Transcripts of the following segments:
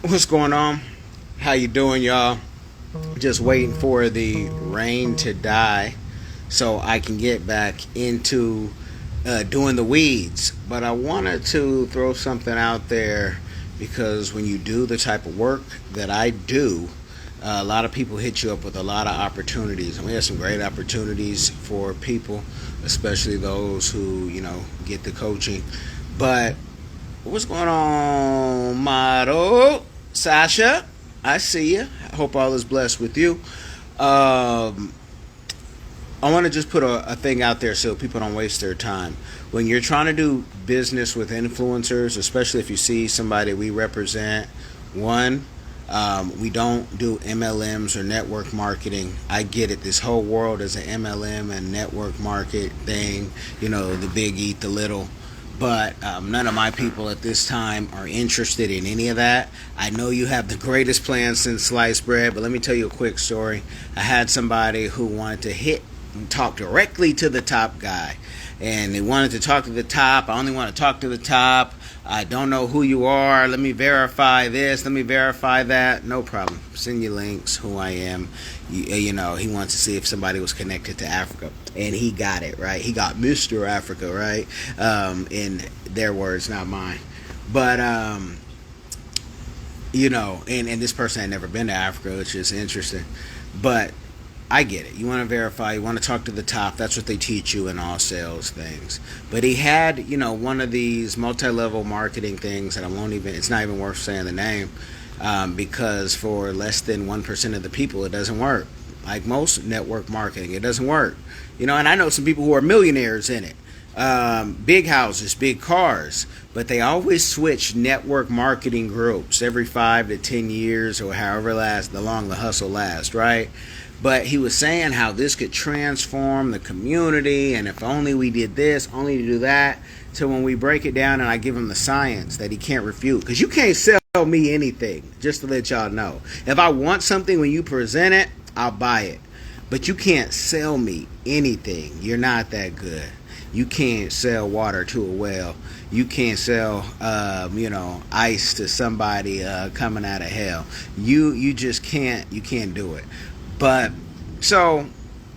What's going on? How you doing, y'all? Just waiting for the rain to die so I can get back into doing the weeds. But I wanted to throw something out there because when you do the type of work that I do, a lot of people hit you up with a lot of opportunities, and we have some great opportunities for people, especially those who get the coaching. But what's going on, Motto? Sasha, I see you. I hope all is blessed with you. Um, I want to just put a thing out there so people don't waste their time. When you're trying to do business with influencers, especially if you see somebody we represent, one, we don't do MLMs or network marketing. I get it. This whole world is an MLM and network market thing. The big eat the little. But none of my people at this time are interested in any of that. I know you have the greatest plan since sliced bread, but let me tell you a quick story. I had somebody who wanted to hit and talk directly to the top guy. And they wanted to talk to the top. I only want to talk to the top. I don't know who you are. Let me verify this. Let me verify that. No problem. Send you links, who I am. He wants to see if somebody was connected to Africa. And he got it, right? He got Mr. Africa, right? In their words, not mine. But, and this person had never been to Africa, which is interesting. But I get it. You want to verify. You want to talk to the top. That's what they teach you in all sales things. But he had, one of these multi-level marketing things, and it's not even worth saying the name, because for less than 1% of the people, it doesn't work. Like most network marketing, it doesn't work. And I know some people who are millionaires in it. Big houses, big cars, but they always switch network marketing groups every 5 to 10 years or however long the hustle lasts, right? But he was saying how this could transform the community, and if only we did this, only to do that. So when we break it down and I give him the science that he can't refute, because you can't sell me anything, just to let y'all know. If I want something when you present it, I'll buy it. But you can't sell me anything. You're not that good. You can't sell water to a well. You can't sell, ice to somebody coming out of hell. You just can't. You can't do it. But so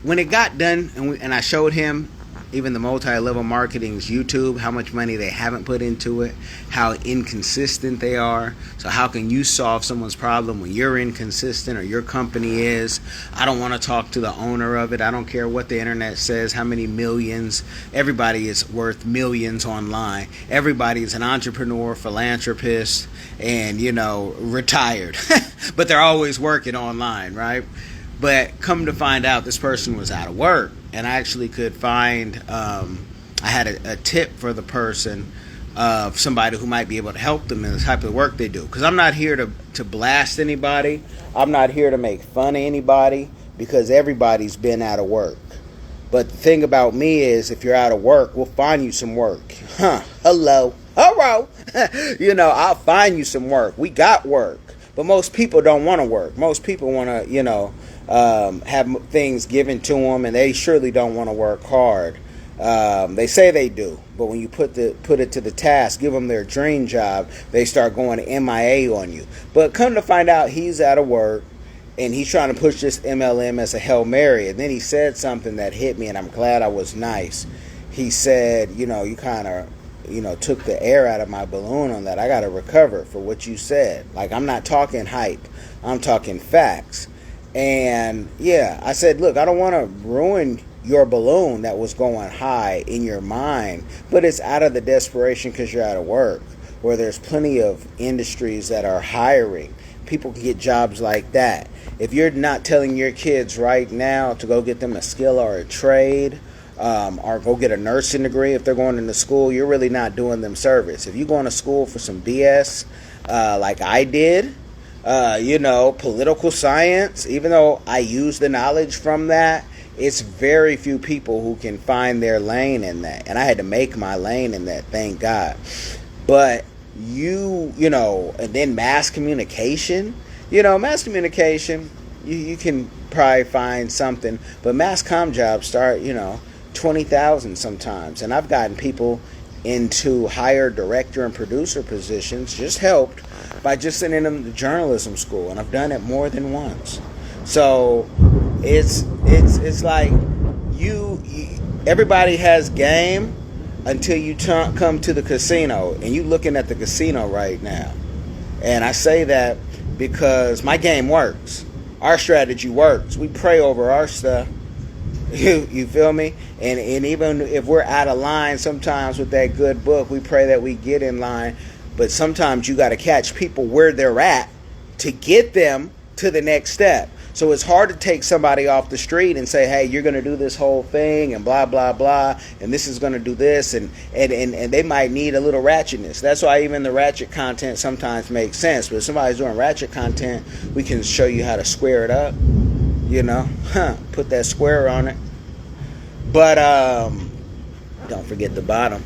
when it got done, and I showed him even the multi-level marketing's YouTube, how much money they haven't put into it, how inconsistent they are. So how can you solve someone's problem when you're inconsistent or your company is? I don't want to talk to the owner of it. I don't care what the internet says, how many millions. Everybody is worth millions online. Everybody is an entrepreneur, philanthropist, and, retired. But they're always working online, right? But come to find out, this person was out of work, and I actually could find, I had a tip for the person of somebody who might be able to help them in the type of work they do. Because I'm not here to blast anybody. I'm not here to make fun of anybody, because everybody's been out of work. But the thing about me is, if you're out of work, we'll find you some work. Hello. I'll find you some work. We got work. But most people don't want to work. Most people want to, have things given to them, and they surely don't want to work hard. They say they do, but when you put it to the task, give them their dream job, they start going MIA on you. But come to find out, he's out of work, and he's trying to push this MLM as a Hail Mary. And then he said something that hit me, and I'm glad I was nice. He said, you kind of took the air out of my balloon on that. I got to recover for what you said. Like, I'm not talking hype. I'm talking facts. And, yeah, I said, look, I don't want to ruin your balloon that was going high in your mind, but it's out of the desperation because you're out of work, where there's plenty of industries that are hiring. People can get jobs like that. If you're not telling your kids right now to go get them a skill or a trade, or go get a nursing degree if they're going into school, you're really not doing them service. If you're going to school for some BS, like I did, political science, even though I use the knowledge from that, it's very few people who can find their lane in that. And I had to make my lane in that, thank God. But and then mass communication, you can probably find something, but mass comm jobs start, 20,000 sometimes. And I've gotten people into higher director and producer positions just helped by just sending them to journalism school, and I've done it more than once. So it's like you everybody has game until you come to the casino, and you looking at the casino right now. And I say that because my game works. Our strategy works. We pray over our stuff. You feel me? And even if we're out of line sometimes with that good book, we pray that we get in line. But sometimes you got to catch people where they're at to get them to the next step. So it's hard to take somebody off the street and say, hey, you're going to do this whole thing and blah, blah, blah, and this is going to do this, and they might need a little ratchetness. That's why even the ratchet content sometimes makes sense. But if somebody's doing ratchet content, we can show you how to square it up, put that square on it. But don't forget the bottom.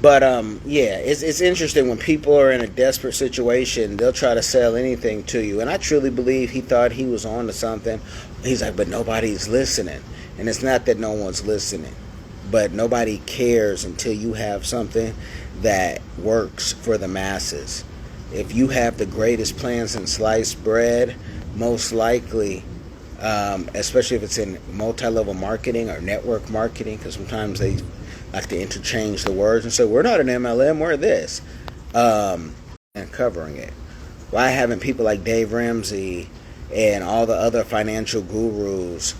But it's interesting when people are in a desperate situation, they'll try to sell anything to you. And I truly believe he thought he was on to something. He's like, but nobody's listening. And it's not that no one's listening, but nobody cares until you have something that works for the masses. If you have the greatest plans in sliced bread, most likely, especially if it's in multi-level marketing or network marketing, because sometimes they like to interchange the words and say, we're not an MLM, we're this, and covering it. Why haven't people like Dave Ramsey and all the other financial gurus,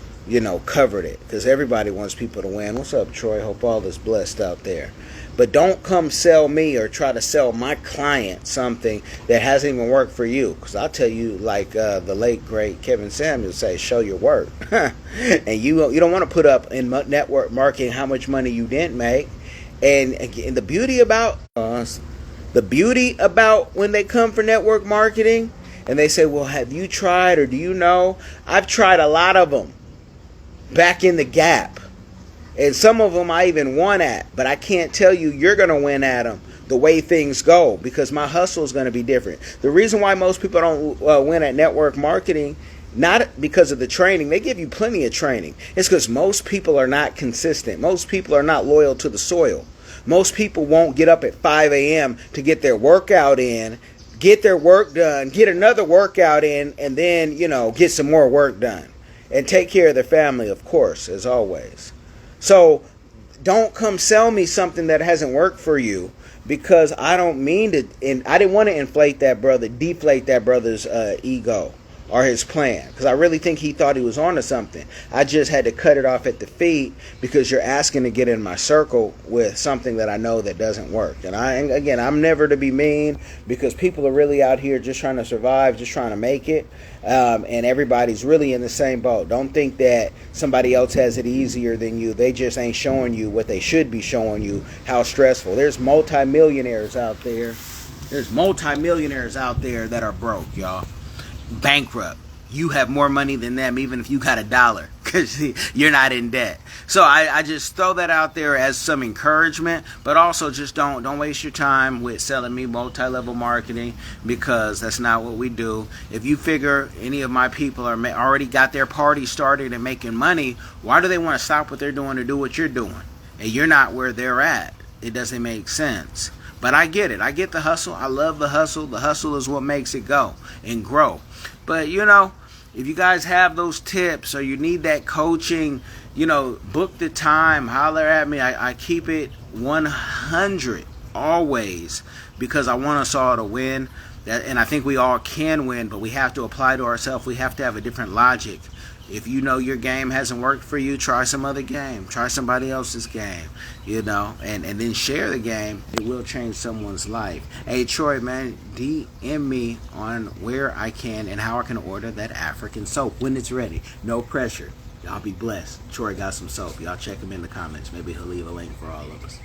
covered it? Because everybody wants people to win. What's up, Troy? Hope all is blessed out there. But don't come sell me or try to sell my client something that hasn't even worked for you. Because I'll tell you, like the late, great Kevin Samuels say, show your work. And you don't want to put up in network marketing how much money you didn't make. And the beauty about when they come for network marketing and they say, well, have you tried or do you know? I've tried a lot of them back in the gap. And some of them I even won at, but I can't tell you you're going to win at them the way things go, because my hustle is going to be different. The reason why most people don't win at network marketing, not because of the training. They give you plenty of training. It's because most people are not consistent. Most people are not loyal to the soil. Most people won't get up at 5 a.m. to get their workout in, get their work done, get another workout in, and then, get some more work done. And take care of their family, of course, as always. So don't come sell me something that hasn't worked for you, because I don't mean to, and I didn't want to deflate that brother's ego or his plan, because I really think he thought he was onto something. I just had to cut it off at the feet, because you're asking to get in my circle with something that I know that doesn't work. And I'm never to be mean, because people are really out here just trying to survive, just trying to make it. And everybody's really in the same boat. Don't think that somebody else has it easier than you. They just ain't showing you what they should be showing you, how stressful. There's multimillionaires out there. That are broke, y'all. Bankrupt. You have more money than them, even if you got $1, because you're not in debt. So I just throw that out there as some encouragement, but also just don't waste your time with selling me multi-level marketing, because that's not what we do. If you figure any of my people are already got their party started and making money, why do they want to stop what they're doing to do what you're doing? And you're not where they're at. It doesn't make sense. But I get it. I get the hustle. I love the hustle. The hustle is what makes it go and grow. But, if you guys have those tips or you need that coaching, book the time, holler at me. I keep it 100 always, because I want us all to win. And I think we all can win, but we have to apply to ourselves. We have to have a different logic. If you know your game hasn't worked for you, try some other game. Try somebody else's game, and then share the game. It will change someone's life. Hey, Troy, man, DM me on where I can and how I can order that African soap when it's ready. No pressure. Y'all be blessed. Troy got some soap. Y'all check him in the comments. Maybe he'll leave a link for all of us.